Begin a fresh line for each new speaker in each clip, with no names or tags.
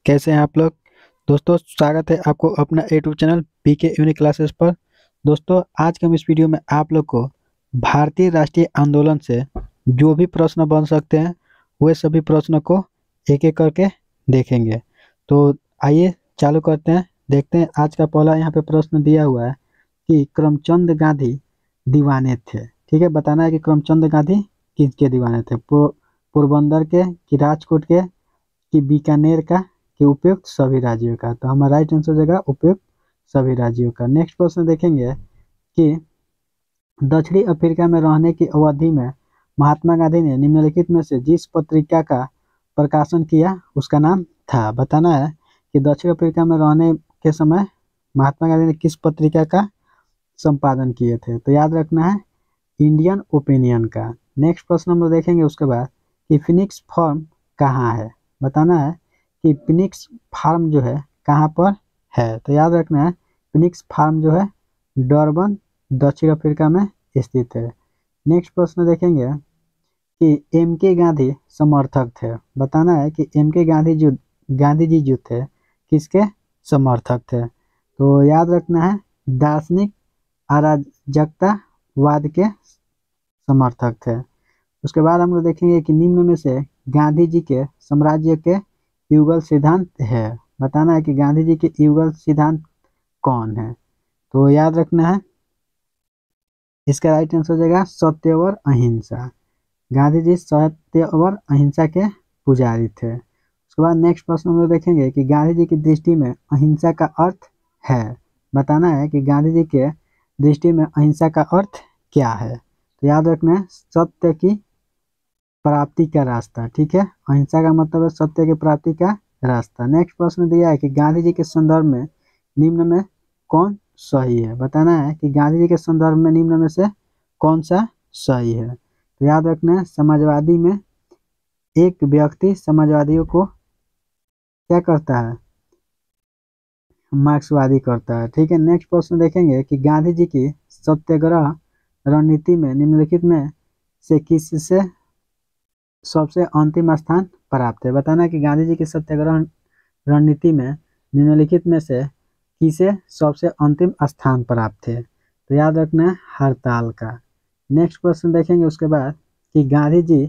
कैसे हैं आप लोग। दोस्तों स्वागत है आपको अपना YouTube channel PK unique classes पर। दोस्तों आज के हम इस वीडियो में आप लोग को भारतीय राष्ट्रीय आंदोलन से जो भी प्रश्न बन सकते हैं वे सभी प्रश्नों को एक एक करके देखेंगे। तो आइए चालू करते हैं, देखते हैं। आज का पहला यहाँ पे प्रश्न दिया हुआ है कि करमचंद गांधी दीवाने थे। ठीक है, बताना है कि करमचंद गांधी किसके दीवाने थे। पोरबंदर के, कि राजकोट के, कि बीकानेर का, कि उपयुक्त सभी राज्यों का। तो हमारा राइट आंसर हो जाएगा उपयुक्त सभी राज्यों का। नेक्स्ट क्वेश्चन देखेंगे कि दक्षिणी अफ्रीका में रहने की अवधि में महात्मा गांधी ने निम्नलिखित में से जिस पत्रिका का प्रकाशन किया उसका नाम था। बताना है कि दक्षिण अफ्रीका में रहने के समय महात्मा गांधी ने किस पत्रिका का संपादन किए थे। तो याद रखना है इंडियन ओपिनियन का। नेक्स्ट प्रश्न हम लोग देखेंगे उसके बाद कि फिनिक्स फार्म कहाँ है। बताना है कि फिनिक्स फार्म जो है कहाँ पर है। तो याद रखना है फिनिक्स फार्म जो है डरबन दक्षिण अफ्रीका में स्थित है। नेक्स्ट प्रश्न देखेंगे कि एम के गांधी समर्थक थे। बताना है कि एम के गांधी जी जो थे किसके समर्थक थे। तो याद रखना है दार्शनिक अराजकतावाद के समर्थक थे। उसके बाद हम लोग देखेंगे कि निम्न में से गांधी जी के साम्राज्य के युगल सिद्धांत है। बताना है कि गांधी जी के युगल सिद्धांत कौन है। तो याद रखना है इसका राइट आंसर हो जाएगा सत्य और अहिंसा। गांधी जी सत्य और अहिंसा के पुजारी थे। उसके बाद नेक्स्ट प्रश्न हम लोग देखेंगे कि गांधी जी की दृष्टि में अहिंसा का अर्थ है। बताना है कि गांधी जी के दृष्टि में अहिंसा का अर्थ क्या है। तो याद रखना है सत्य की प्राप्ति का रास्ता। ठीक है, अहिंसा का मतलब है सत्य की प्राप्ति का रास्ता। नेक्स्ट प्रश्न दिया है कि गांधी जी के संदर्भ में निम्न में कौन सही है। बताना है कि गांधी जी के संदर्भ में निम्न में से कौन सा सही है। तो याद रखना है समाजवादी में एक व्यक्ति समाजवादियों को क्या करता है, मार्क्सवादी करता है। ठीक है, नेक्स्ट प्रश्न देखेंगे कि गांधी जी की सत्याग्रह रणनीति में निम्नलिखित में से किससे सबसे अंतिम स्थान प्राप्त है। बताना है कि गांधी जी की सत्याग्रह रणनीति में निम्नलिखित में से किसे सबसे अंतिम स्थान प्राप्त है। तो याद रखना है हड़ताल का। नेक्स्ट क्वेश्चन देखेंगे उसके बाद कि गांधी जी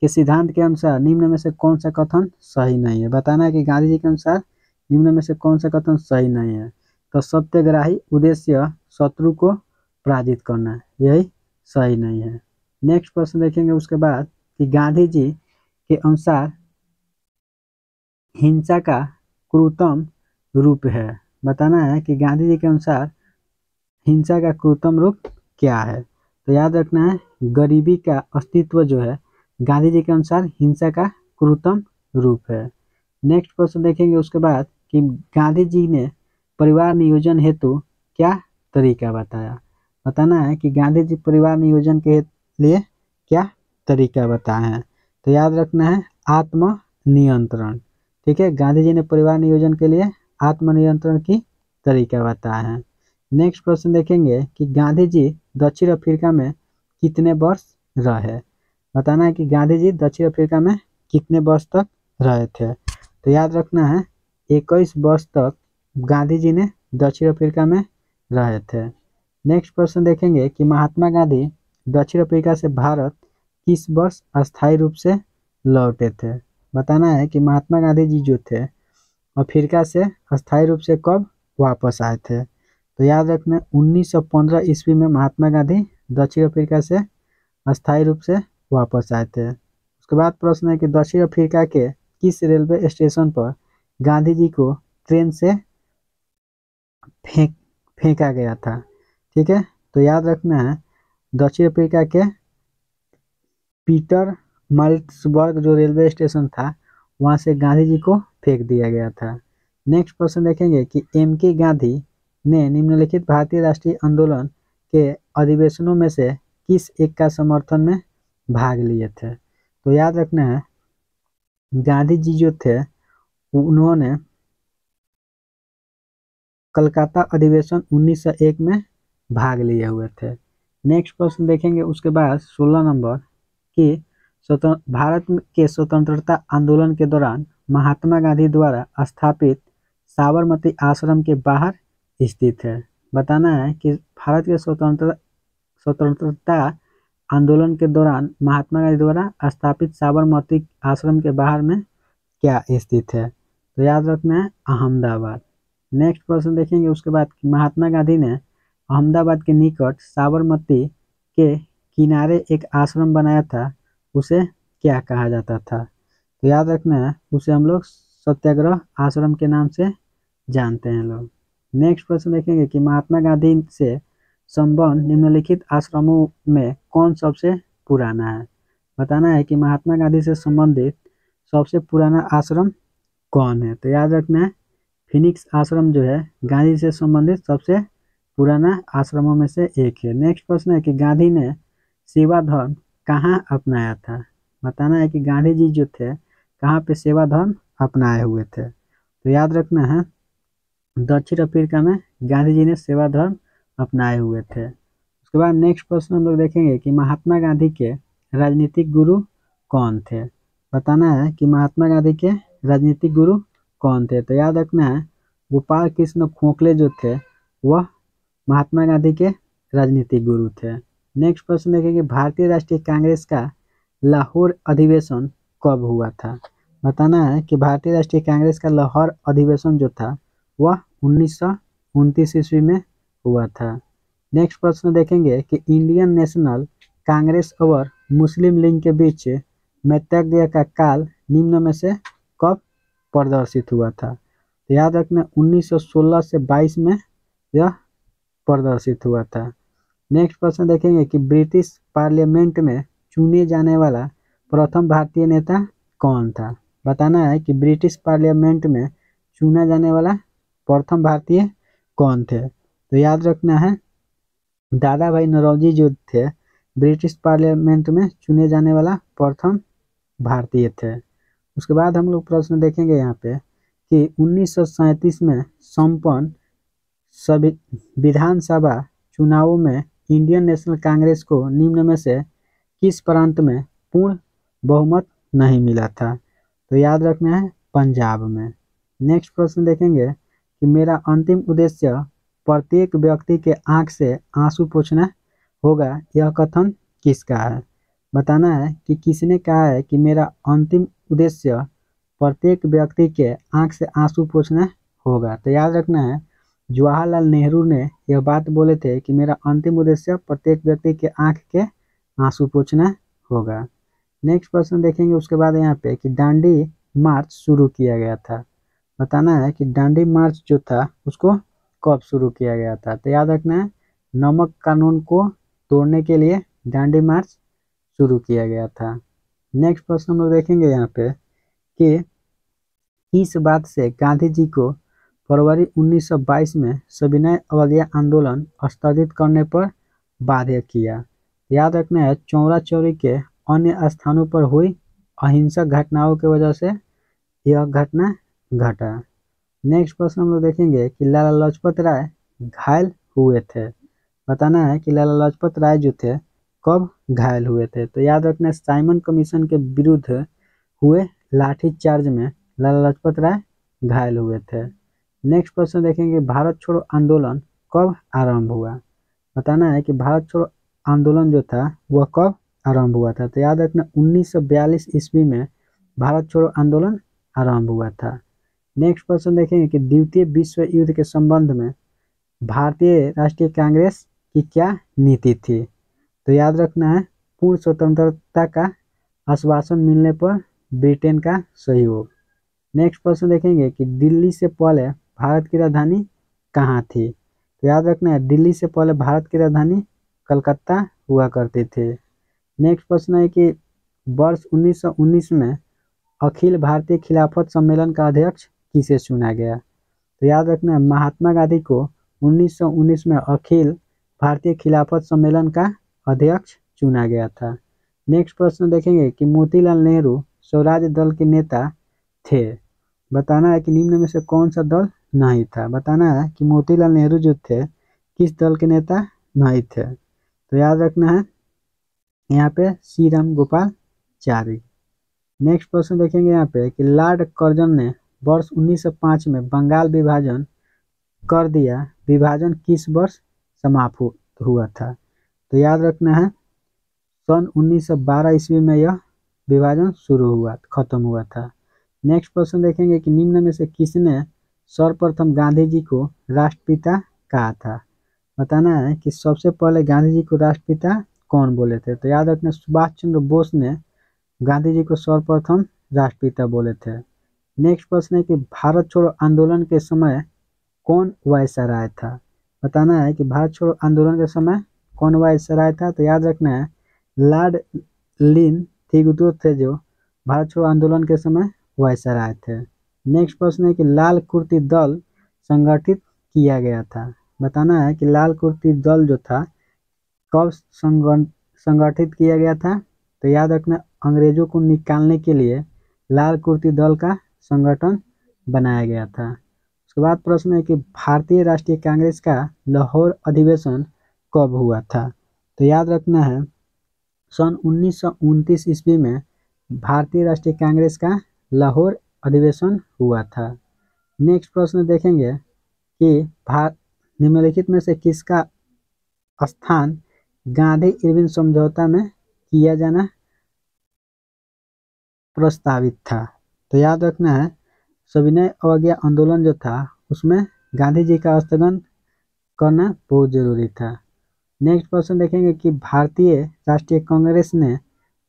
के सिद्धांत के अनुसार निम्न में से कौन सा कथन सही नहीं है। बताना है कि गांधी जी के अनुसार निम्न में से कौन सा कथन सही नहीं है। तो सत्याग्रही उद्देश्य शत्रु को पराजित करना, यही सही नहीं है। नेक्स्ट प्रश्न देखेंगे उसके बाद कि गांधी जी के अनुसार हिंसा का क्रूरतम रूप है। बताना है कि गांधी जी के अनुसार हिंसा का क्रूरतम रूप क्या है। तो याद रखना है गरीबी का अस्तित्व जो है गांधी जी के अनुसार हिंसा का क्रूरतम रूप है। नेक्स्ट क्वेश्चन देखेंगे उसके बाद कि गांधी जी ने परिवार नियोजन हेतु क्या तरीका बताया। बताना है कि गांधी जी परिवार नियोजन के लिए क्या तरीका बताए हैं। तो याद रखना है आत्मनियंत्रण। ठीक है, गांधी जी ने परिवार नियोजन के लिए आत्मनियंत्रण की तरीका बताए हैं। नेक्स्ट प्रश्न देखेंगे कि गांधी जी दक्षिण अफ्रीका में कितने वर्ष रहे। बताना है कि गांधी जी दक्षिण अफ्रीका में कितने वर्ष तक रहे थे। तो याद रखना है 21 वर्ष तक गांधी जी ने दक्षिण अफ्रीका में रहे थे। नेक्स्ट प्रश्न देखेंगे कि महात्मा गांधी दक्षिण अफ्रीका से भारत किस वर्ष अस्थायी रूप से लौटे थे। बताना है कि महात्मा गांधी जी जो थे अफ्रीका से अस्थायी रूप से कब वापस आए थे। तो याद रखना 1915 ईस्वी में महात्मा गांधी दक्षिण अफ्रीका से अस्थायी रूप से वापस आए थे। उसके बाद प्रश्न है कि दक्षिण अफ्रीका के किस रेलवे स्टेशन पर गांधी जी को ट्रेन से फेंका गया था। ठीक है, तो याद रखना है दक्षिण अफ्रीका के पीटर मारिट्सबर्ग जो रेलवे स्टेशन था वहां से गांधी जी को फेंक दिया गया था। नेक्स्ट प्रश्न देखेंगे कि एम के गांधी ने निम्नलिखित भारतीय राष्ट्रीय आंदोलन के अधिवेशनों में से किस एक का समर्थन में भाग लिए थे। तो याद रखना है गांधी जी जो थे उन्होंने कलकत्ता अधिवेशन 1901 में भाग लिए हुए थे। नेक्स्ट प्रश्न देखेंगे उसके बाद 16 नंबर कि भारत के स्वतंत्रता आंदोलन के दौरान महात्मा गांधी द्वारा स्थापित साबरमती आश्रम के बाहर स्थित है। बताना है कि भारत के स्वतंत्रता आंदोलन के दौरान महात्मा गांधी द्वारा स्थापित साबरमती आश्रम के बाहर में क्या स्थित है, तो याद रखना है अहमदाबाद। नेक्स्ट क्वेश्चन देखेंगे उसके बाद, महात्मा गांधी ने अहमदाबाद के निकट साबरमती के किनारे एक आश्रम बनाया था, उसे क्या कहा जाता था, तो याद रखना है उसे हम लोग सत्याग्रह आश्रम के नाम से जानते हैं लोग। नेक्स्ट क्वेश्चन देखेंगे कि महात्मा गांधी से संबंध निम्नलिखित आश्रमों में कौन सबसे पुराना है। बताना है कि महात्मा गांधी से संबंधित सबसे पुराना आश्रम कौन है, तो याद रखना है फिनिक्स आश्रम जो है गांधी से संबंधित सबसे पुराना आश्रमों में से एक है। नेक्स्ट प्रश्न है कि गांधी ने सेवा धर्म कहाँ अपनाया था। बताना है कि गांधी जी जो थे कहाँ पे सेवा धर्म अपनाए हुए थे, तो याद रखना है दक्षिण अफ्रीका में गांधी जी ने सेवा धर्म अपनाए हुए थे। उसके बाद नेक्स्ट प्रश्न हम लोग देखेंगे कि महात्मा गांधी के राजनीतिक गुरु कौन थे। बताना है कि महात्मा गांधी के राजनीतिक गुरु कौन थे, तो याद रखना है गोपाल कृष्ण गोखले जो थे वह महात्मा गांधी के राजनीतिक गुरु थे। नेक्स्ट प्रश्न देखेंगे भारतीय राष्ट्रीय कांग्रेस का लाहौर अधिवेशन कब हुआ था। बताना है कि भारतीय राष्ट्रीय कांग्रेस का लाहौर अधिवेशन जो था वह 1929 ईस्वी में हुआ था। नेक्स्ट प्रश्न देखेंगे कि इंडियन नेशनल कांग्रेस और मुस्लिम लीग के बीच मैत्रीय का काल निम्न में से कब प्रदर्शित हुआ था, तो याद रखना 1916 से 22 में यह प्रदर्शित हुआ था। नेक्स्ट प्रश्न देखेंगे कि ब्रिटिश पार्लियामेंट में चुने जाने वाला प्रथम भारतीय नेता कौन था। बताना है कि ब्रिटिश पार्लियामेंट में चुना जाने वाला प्रथम भारतीय कौन थे, तो याद रखना है दादा भाई नौरोजी जो थे ब्रिटिश पार्लियामेंट में चुने जाने वाला प्रथम भारतीय थे। उसके बाद हम लोग प्रश्न देखेंगे यहाँ पे कि 1937 में संपन्न सभी विधानसभा चुनावों में इंडियन नेशनल कांग्रेस को निम्न में से किस प्रांत में पूर्ण बहुमत नहीं मिला था, तो याद रखना है पंजाब में। नेक्स्ट प्रश्न देखेंगे कि मेरा अंतिम उद्देश्य प्रत्येक व्यक्ति के आंख से आंसू पोंछना होगा, यह कथन किसका है। बताना है कि किसने कहा है कि मेरा अंतिम उद्देश्य प्रत्येक व्यक्ति के आंख से आंसू पोंछना होगा, तो याद रखना है जवाहरलाल नेहरू ने यह बात बोले थे कि मेरा अंतिम उद्देश्य प्रत्येक व्यक्ति के आंख के आंसू पोंछना होगा। नेक्स्ट प्रश्न देखेंगे उसके बाद यहाँ पे कि दांडी मार्च शुरू किया गया था। बताना है कि दांडी मार्च जो था उसको कब शुरू किया गया था, तो याद रखना है नमक कानून को तोड़ने के लिए दांडी मार्च शुरू किया गया था। नेक्स्ट प्रश्न हम लोग देखेंगे यहाँ पे कि किस बात से गांधी जी को फरवरी 1922 में सविनय अवज्ञा आंदोलन स्थगित करने पर बाध्य किया। याद रखना है चौरा चौरी के अन्य स्थानों पर हुई अहिंसक घटनाओं की वजह से यह घटना घटा। नेक्स्ट प्रश्न हम लोग देखेंगे कि लाला लाजपत राय घायल हुए थे। बताना है कि लाला लाजपत राय जो थे कब घायल हुए थे, तो याद रखना है साइमन कमीशन के विरुद्ध हुए लाठीचार्ज में लाला लाजपत राय घायल हुए थे। नेक्स्ट प्रश्न देखेंगे भारत छोड़ो आंदोलन कब आरंभ हुआ। बताना है कि भारत छोड़ो आंदोलन जो था वह कब आरंभ हुआ था, तो याद रखना 1942 ईस्वी में भारत छोड़ो आंदोलन आरंभ हुआ था। नेक्स्ट प्रश्न देखेंगे कि द्वितीय विश्व युद्ध के संबंध में भारतीय राष्ट्रीय कांग्रेस की क्या नीति थी, तो याद रखना है पूर्ण स्वतंत्रता का आश्वासन मिलने पर ब्रिटेन का सहयोग। नेक्स्ट प्रश्न देखेंगे कि दिल्ली से पहले भारत की राजधानी कहाँ थी, तो याद रखना है दिल्ली से पहले भारत की राजधानी कलकत्ता हुआ करती थी। नेक्स्ट प्रश्न है कि वर्ष 1919 में अखिल भारतीय खिलाफत सम्मेलन का अध्यक्ष किसे चुना गया, तो याद रखना है महात्मा गांधी को 1919 में अखिल भारतीय खिलाफत सम्मेलन का अध्यक्ष चुना गया था। नेक्स्ट प्रश्न देखेंगे कि मोतीलाल नेहरू स्वराज दल के नेता थे। बताना है कि निम्न में से कौन सा दल नहीं था। बताना है कि मोतीलाल नेहरू जो थे किस दल के नेता नहीं थे, तो याद रखना है यहाँ पे श्री राम गोपाल जारी। नेक्स्ट प्रश्न देखेंगे यहाँ पे कि लॉर्ड कर्जन ने वर्ष 1905 में बंगाल विभाजन कर दिया। विभाजन किस वर्ष समाप्त हुआ था? तो याद रखना है सन 1912 ईस्वी में यह विभाजन खत्म हुआ था। नेक्स्ट प्रश्न देखेंगे कि निम्न में से किसने सर्वप्रथम गांधी जी को राष्ट्रपिता कहा था? बताना है कि सबसे पहले गांधी जी को राष्ट्रपिता कौन बोले थे? तो याद रखना सुभाष चंद्र बोस ने गांधी जी को सर्वप्रथम राष्ट्रपिता बोले थे। नेक्स्ट प्रश्न है कि भारत छोड़ो आंदोलन के समय कौन वायसराय था? बताना है कि भारत छोड़ो आंदोलन के समय कौन वायसराय था? तो याद रखना है लॉर्ड लिन थिगुतो थे जो भारत छोड़ो आंदोलन के समय वायसराय थे। नेक्स्ट प्रश्न है कि लाल कुर्ती दल संगठित किया गया था। बताना है कि लाल कुर्ती दल जो था कब संगठित किया गया था? तो याद रखना अंग्रेजों को निकालने के लिए लाल कुर्ती दल का संगठन बनाया गया था। उसके बाद प्रश्न है कि भारतीय राष्ट्रीय कांग्रेस का लाहौर अधिवेशन कब हुआ था? तो याद रखना है सन 1929 ईस्वी में भारतीय राष्ट्रीय कांग्रेस का लाहौर अधिवेशन हुआ था। नेक्स्ट प्रश्न देखेंगे कि निम्नलिखित में से किसका स्थान गांधी इरविन समझौता में किया जाना प्रस्तावित था? तो याद रखना है सविनय अवज्ञा आंदोलन जो था उसमें गांधी जी का स्थगन करना बहुत जरूरी था। नेक्स्ट प्रश्न देखेंगे कि भारतीय राष्ट्रीय कांग्रेस ने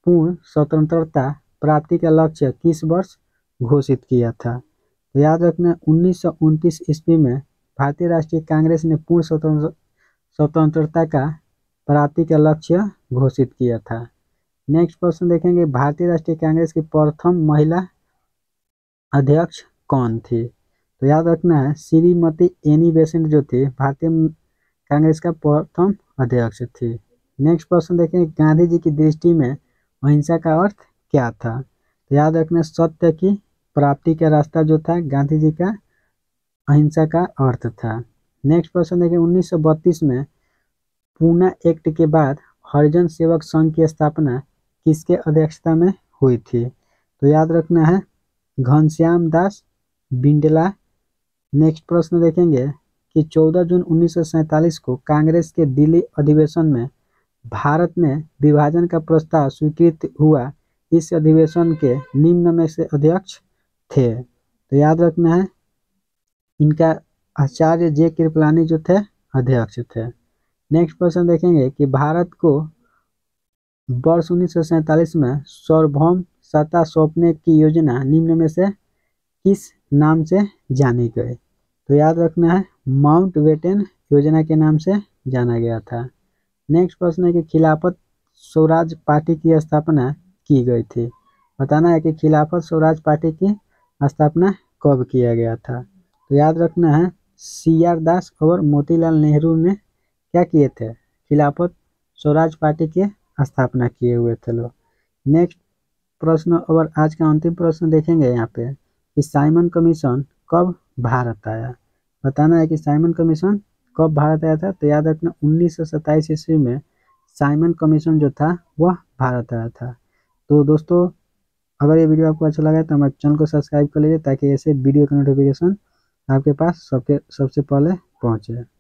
पूर्ण स्वतंत्रता प्राप्ति का लक्ष्य किस वर्ष घोषित किया था? तो याद रखना 1929 ईस्वी में भारतीय राष्ट्रीय कांग्रेस ने पूर्ण स्वतंत्रता का प्राप्ति का लक्ष्य घोषित किया था। नेक्स्ट प्रश्न देखेंगे भारतीय राष्ट्रीय कांग्रेस की प्रथम महिला अध्यक्ष कौन थी? तो याद रखना है श्रीमती एनी बेसेंट जो थी भारतीय कांग्रेस का प्रथम अध्यक्ष थी। नेक्स्ट प्रश्न देखेंगे गांधी जी की दृष्टि में अहिंसा का अर्थ क्या था? तो याद रखना सत्य की प्राप्ति का रास्ता जो था गांधी जी का अहिंसा का अर्थ था। नेक्स्ट प्रश्न देखेंगे 1932 में पूना एक्ट के बाद हरिजन सेवक संघ की स्थापना किसके अध्यक्षता में हुई थी? तो याद रखना है घनश्याम दास बिंडला। नेक्स्ट प्रश्न देखेंगे कि 14 जून 1947 को कांग्रेस के दिल्ली अधिवेशन में भारत में विभाजन का प्रस्ताव स्वीकृत हुआ। इस अधिवेशन के निम्न में से अध्यक्ष थे? तो याद रखना है इनका आचार्य जे कृपलानी जो थे अध्यक्ष थे। नेक्स्ट प्रश्न देखेंगे कि भारत को वर्ष 1947 में सार्वभौम सत्ता सौंपने की योजना निम्न में से किस नाम से जानी गई? तो याद रखना है माउंटबेटन योजना के नाम से जाना गया था। नेक्स्ट प्रश्न है कि खिलाफत स्वराज पार्टी की स्थापना की गई थी। बताना है कि खिलाफत स्वराज पार्टी की स्थापना कब किया गया था? तो याद रखना है CR दास और मोतीलाल नेहरू ने क्या किए थे? खिलाफत स्वराज पार्टी की स्थापना किए हुए थे लोग। नेक्स्ट प्रश्न और आज का अंतिम प्रश्न देखेंगे यहाँ पे कि साइमन कमीशन कब भारत आया? बताना है कि साइमन कमीशन कब भारत आया था? तो याद रखना 1927 ईस्वी में साइमन कमीशन जो था वह भारत आया था। तो दोस्तों अगर ये वीडियो आपको अच्छा लगा तो हमारे चैनल को सब्सक्राइब कर लीजिए ताकि ऐसे वीडियो का नोटिफिकेशन आपके पास सबसे पहले पहुँचे।